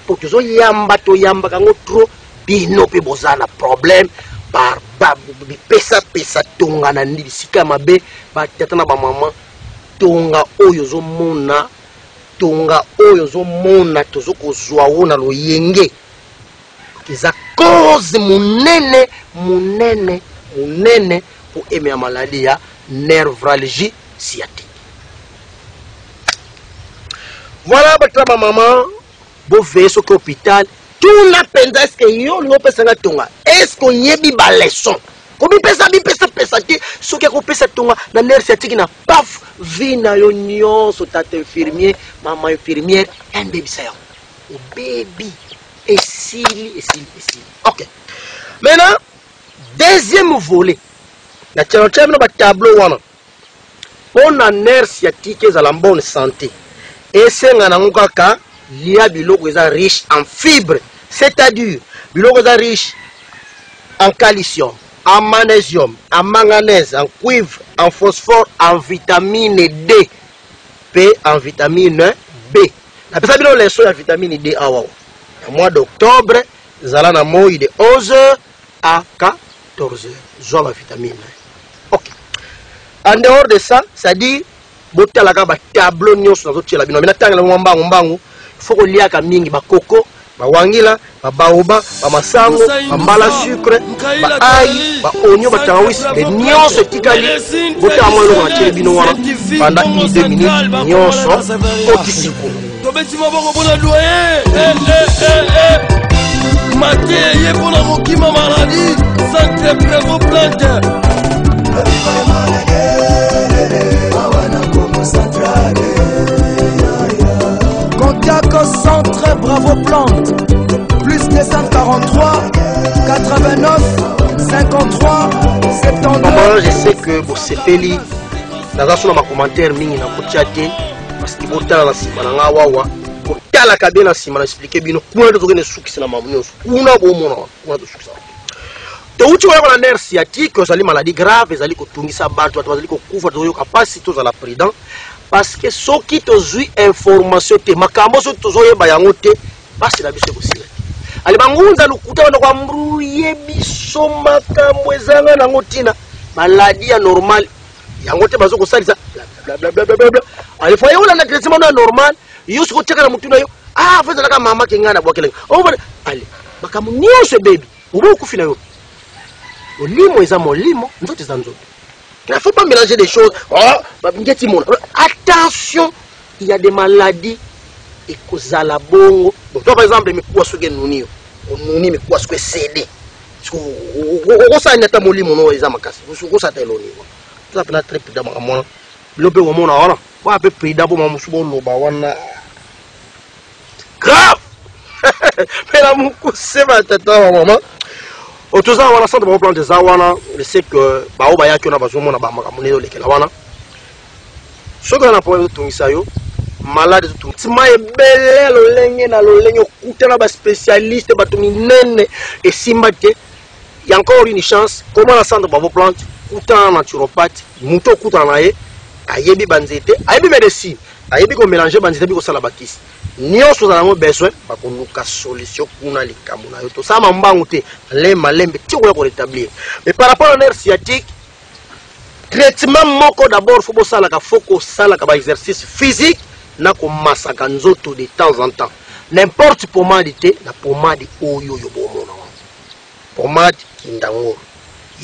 pour que zo yamba to yamba kango trop bino pe bozana problème par pesa tonga na ndisika mabe ba tata na ba mama tonga oyo zo mona tozo kozwa wona lo yenge kiza cause munene pour aimer maladie ya nervralgie sciatique. Voilà ba maman bo veiller sur l'hôpital. Tout la peine est-ce que yo no pesa nga tonga. Est-ce qu'on yebi ba leçon. Kobi pesa ti so ke ko pesa tonga na nerf sciatique na paf vina yo nyonso tata infirmier, maman infirmière, un baby sayo. O baby esili. OK. Maintenant, deuxième volet. Na tchéno ba tableau wana. On a nerf sciatique za la bonne santé. Et c'est nga nango kaka lia biloko eza riche en fibres, c'est-à-dire biloko eza riche en calcium, en magnésium, en manganèse, en cuivre, en phosphore, en vitamine D, P en vitamine B. La personne a leçon de vitamine D au mois d'octobre, zala na moi de 11h à 14h. J'ai la vitamine. OK. En dehors de ça, c'est-à-dire botala ka ba tableau nyonso na zotiela bino mina tanga na mbangu faut ko liaka mingi ba koko ba wangila ba baoba ba masango ba mbala sucre ba ail ba oignon ba tangawizi de nyonso tikali botala mo lo na tiela bino wana pendant 2 minutes nyonso otisiku
tobeti maboko bona loyer mateye bona kokima maladie centre Bravo Plante
Contact au centre Bravo Plante plus 243 89 53 72.
Je sais que vous sepeli dans un commentaire mingi na kotiate parce que botala na sima na wawa botala ka bien na sima na expliquer bino kuna to kene sukisa na mamunyo kuna bo mona kuna to sukisa to uchi wala na nerf sciatique ozali maladie grave ezali kotungisa bato bato bazali kokufa to yo capacité to za la prudent parce que soki to zui information te makambo so to zoyeba yango te basi na biso kosila ali bangunza lukuta wana kwa mbruye biso makambo ezanga nango tina maladie normal yango te bazo kosalisa bla bla bla bla bla ali foye wala na traitement normal yusu ko teka na mutuna yo feza naka mama kengana bwa kelenga ali makambo nyonso baby ubu kufina yo olimo eza molimo nzoto eza nzoto. Il ne faut pas mélanger des choses. Attention, il y a des maladies et cause à la bongo. Donc, toi, par exemple, mais quoi ce que nous n'y mais quoi ce que c'est on ça n'est pas molimo non les amakas. Vous ça t'es l'oni. Ça peut être très prudent à moi. Le peu au monde voilà. Pas un peu prudent pour mon souvent no ba wana. Grave. Mais la mon coup c'est ma tête maman. Otoza wana centre Bravo Plante zawana je sais que bao ba yaki na bazomo na ba makamune lekela wana soki na problème tungisa yo malade tungisa ma ebele lolenge na lolenge okutana ba spécialiste ba tuminene et simbate il y a encore une chance comment la centre Bravo Plante kutana naturopathe muto kutana naye ayebi banzete ayebi médecine ayebi ko mélanger banzete bi ko sala bakisi nyonso za nango besoin bakonuka solution kuna likambo na yo to sama mbangu te malembe ti ko rétablir mais par rapport à nerf sciatique traitement moko d'abord faut bosala ka foko sala ka ba exercice physique na ko masaka nzoto de temps en temps n'importe pomade te na pomade oyo yo bomona pomade kindango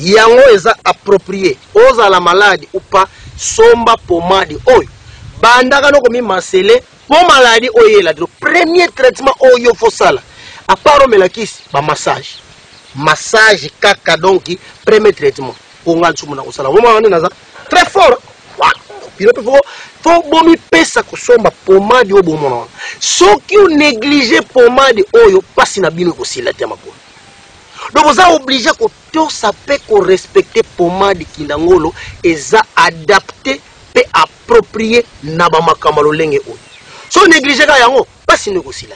yango eza approprié oza la malade ou pas somba pomade oyo bandaka no komi masele pour maladie oyo la le premier traitement oyo faut sala à part melakisi ba massage kaka donc premier traitement pour ngal sumuna ko sala vraiment on naza très fort il faut bomi pesa ko somba pomade oyo bomona soki o négliger pomade oyo pasi na bino ko sila te makolo donc vous êtes obligé ko to sape ko respecter pomade kindangolo eza adapté pe approprié na ba makamalo lenge oyo so négliger ka yango pasi ne ko sila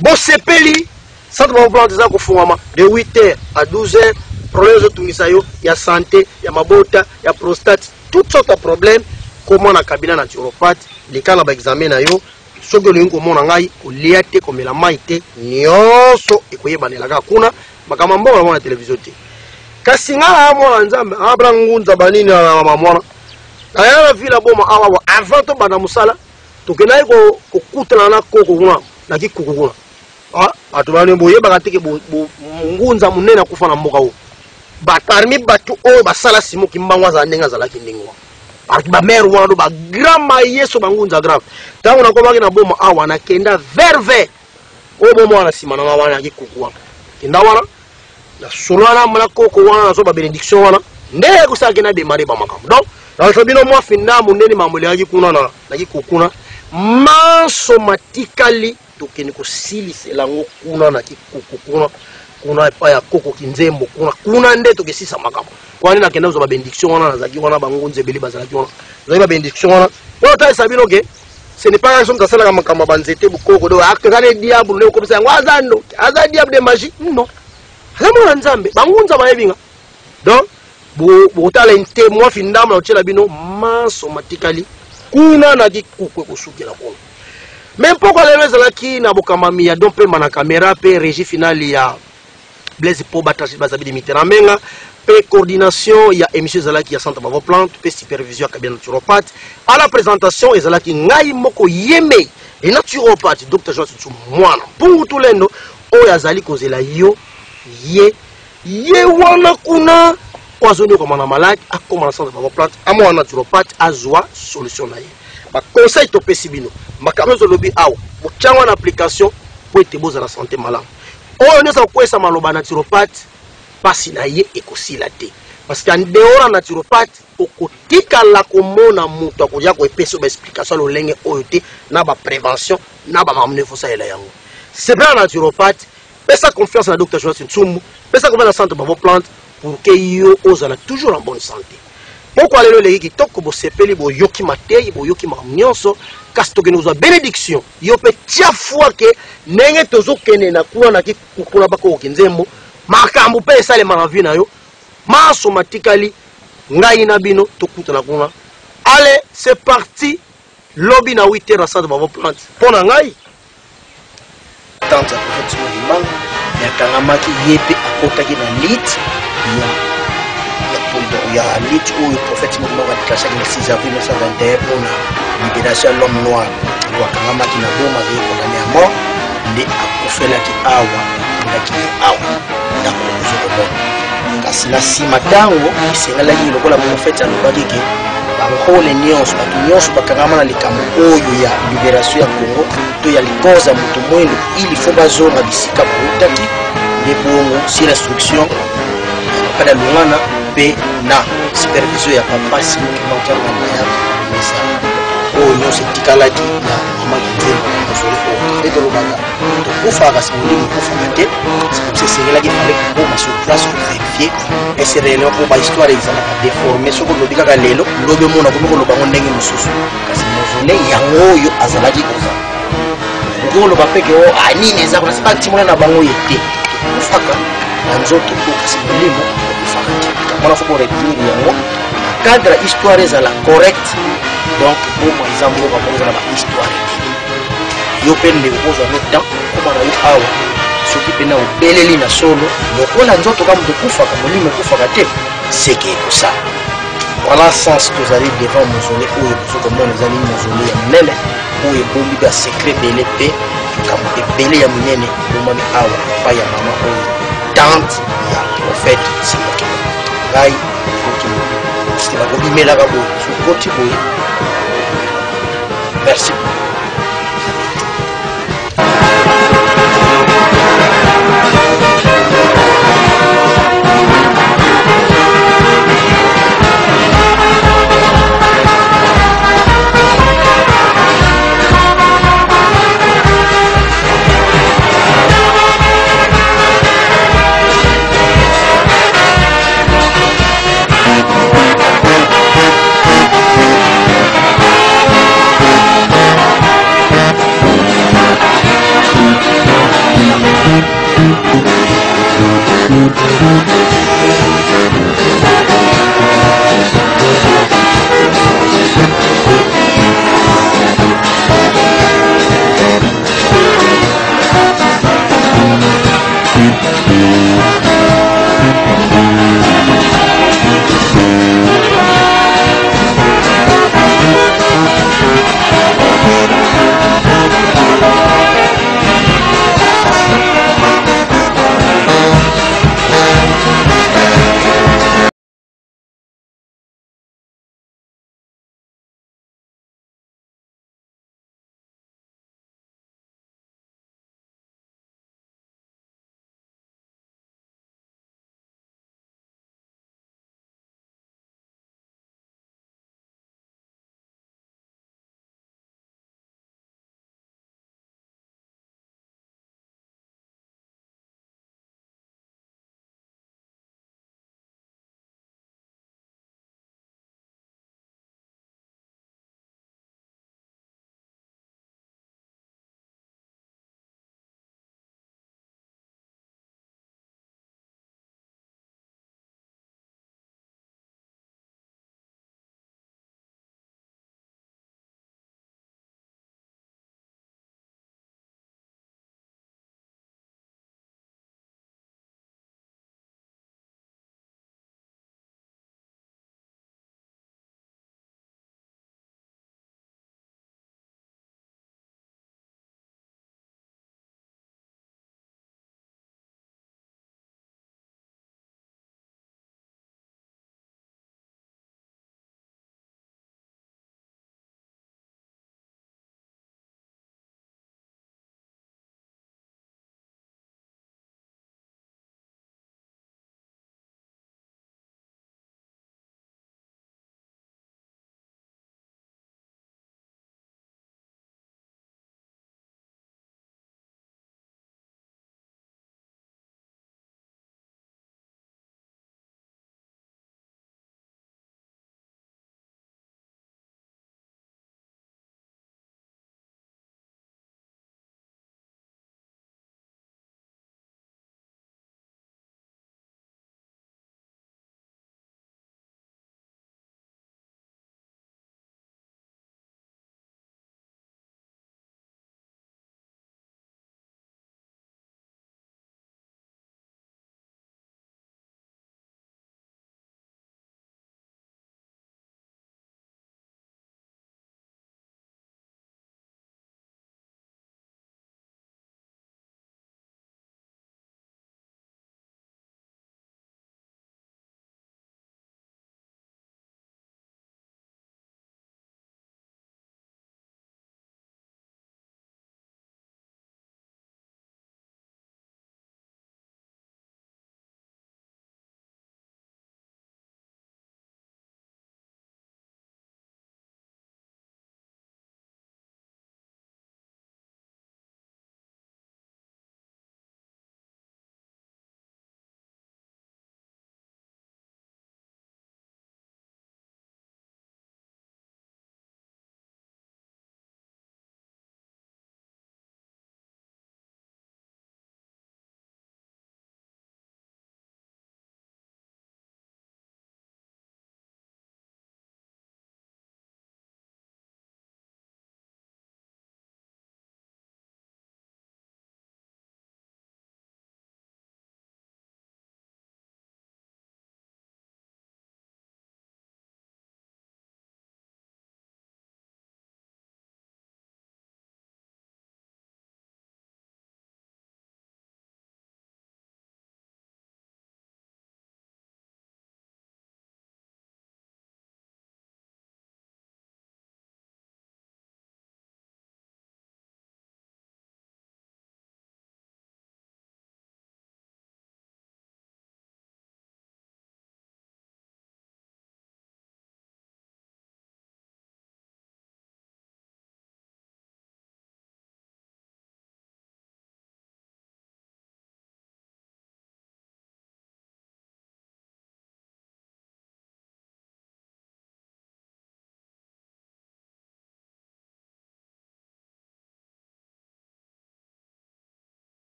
bon sepeli centre Bravo Plante za ko fungama de 8h à 12h problème de tungisa yo ya santé ya mabota ya prostate toutes sortes de problèmes comment na cabinet naturopathe les cas na ba examen na yo soki olingi komona ngai kolia te komela mai te nyonso ekoyebanelaka kuna makambo mbongo na mona televizio te kasi nga amona nzambe abra ngunza banini na mamona ayana vila boma awa avant to bana musala tokena ko kutana na koko kuna na kikuku kuna atubane boye bakatike ngunza munene kufa na mboka wo batarmi batu o basala simo kimbangwa za ndenga za laki ndingwa ba mère wana do ba grama yeso bangunza grave tango na komaki na boma awa na kenda verve o bomo wana sima na wana kikuku wana kenda wana na solana mala koko wana na so ba bénédiction wana ndé ko sa kena démarrer ba makambo donc na sabino mo finna munene mamole yaki kuna na kikukuna masomatically tokeni ko silise lango kuna na kikukuna kuna pa ya koko kinzembo kuna nde tokesisa makambo kwani na kenda zo ba bénédiction wana na zaki wana bangunze beli bazalaki wana zo ba bénédiction wana wana ta sabino ke ce n'est pas son kasala makambo banzete bukoko do akazale diable ne ko bisa ngwazando aza diable de magie non azamona nzambe bangunza bayebinga donc bo talente moi findam na otela bino masomatically kuna na kikukwe kusukela kono même pourquoi les gens qui na bokamami ya donc pe mana caméra pe régie finale ya Blaise Poba tashi bazabi de Mitteramenga coordination, il y a émission Zalaki, il y a Centre Bravo Plante, puis supervision, il y a naturopathe. À la présentation, il y a Zalaki, Ngai Moko Yeme, et naturopathe, Dr. Jonas Moana. Pour tout le monde, il y a Zali Kozela Yo, Ye Wana Kuna, Oazoni comme on malade, à comment Centre Bravo Plante, à moi naturopathe, à Zoa, solution naïe. Ma conseil to pesibino, ma caméra lobby aou, pour tiens en application pour être beau à la santé malade. On est en quoi ça maloba naturopathe, pas si naïe et qu'aussi la té. Parce qu'en dehors naturopathe, au côté la commune muto, ko dia ko epeso ba explication lo lenge oyote na ba prévention, na ba mamne fo ça ela yango. C'est bien naturopathe, pesa confiance na docteur Jonas Ntsumbu, pesa confiance na Centre Bravo Plante pour que yo ozala toujours en bonne santé. Pourquoi les gens qui toquent pour sepeli pour yoki matei pour yoki mamnyonso kasto que nous a bénédiction yo pe tia fois que nenge tozo kene na kuwa na ki kukula bako kinzembo makambo pe sale maravi na yo ma automatically ngai na bino tokuta na kuna. Allez, c'est parti. Lobby na 8h à Centre Bravo Plante. Pona ngai
tante ya prophète Molimang ya kangamaki yepe akotaki na lit il y a un lit où le prophète Molimang a déclaré le 6 avril 1921 pour la libération de l'homme noir. Il doit kangamaki na boma vie condamné à mort. Il est akufela ki awa ndaki awa ya kuzo ko kasi na sima tango isengala ki lokola prophète alobaki ke bankole nyonso bato nyonso bakangama na likambo oyo ya libération ya Congo to ya likoza moto mwendo ili fo bazonga bisika bautaki nde bongo si restriction kada lungana pe na supervision ya papa simukimantia ngana ya mesa oyo se tikalaki na mama kinzembo mosole o edo lobaka to kufa kasi molimo kufa mate c'est sengela ki fallait que pour sur place pour vérifier et c'est réellement pour ba histoire ezalaka déformé soko lobika ka lelo lobe mona ko loba ndenge mususu kasi mosole yango oyo azalaki koza ngolo bapeke o anini eza ko sipa timona na bango yete kufaka na nzoto ko kasi molimo kufaka mona faut retenir yango cadre histoire ezala correct. Donc pour moi exemple on va poser la histoire yo pende koza no temps comme na yo awa soki pena obeleli na solo lokola nzoto kama kufa kama molimo kufa te c'est que ça voilà sens que vous allez devant mausolée ou vous comme les amis mausolée ya munene ou e bombi ba secret belé pe kama ebele ya munene bomami awa pa ya mama ou tante ya prophète Simoki ngai c'est la bombi la gabo sur côté boy. Merci.
Thank you.